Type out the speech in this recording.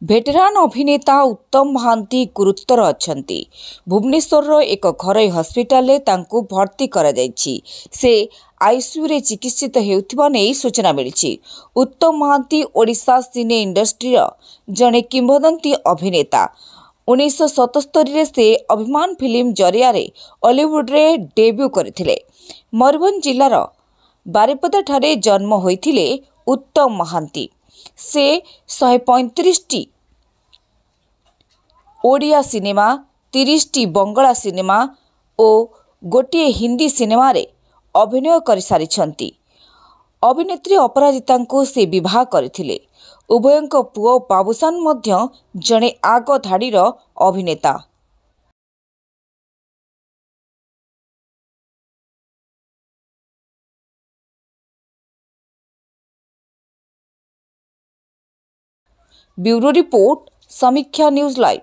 भेटेरान अभिनेता उत्तम महांती गुरुतर अछंती। भुवनेश्वर एक घरोई हस्पिटाल तांकु भर्ती करा जायछि। से आईसीयू रे चिकित्सित हेउथिबा नै सूचना मिलिछि। उत्तम महांती ओडिशा सिने इंडस्ट्री जने किंवदंती अभिनेता। 1977 रे से अभिमान फिल्म जरिया रे हॉलीवुड रे डेब्यू करथिले। मयूरभंज जिल्लार बारिपदा ठारे जन्म होइथिले उत्तम महांती। से 135 ओडिया सिनेमा, 30 बंगला सिनेमा और गोटे हिंदी सिनेमा रे अभिनय कर सारिछंती। अभिनेत्री अपराजिता को से विवाह करथिले। उभयंक पुओ बाबूसान मध्य जणे आग धाड़ीर अभिनेता। ब्यूरो रिपोर्ट, समीक्षा न्यूज लाइव।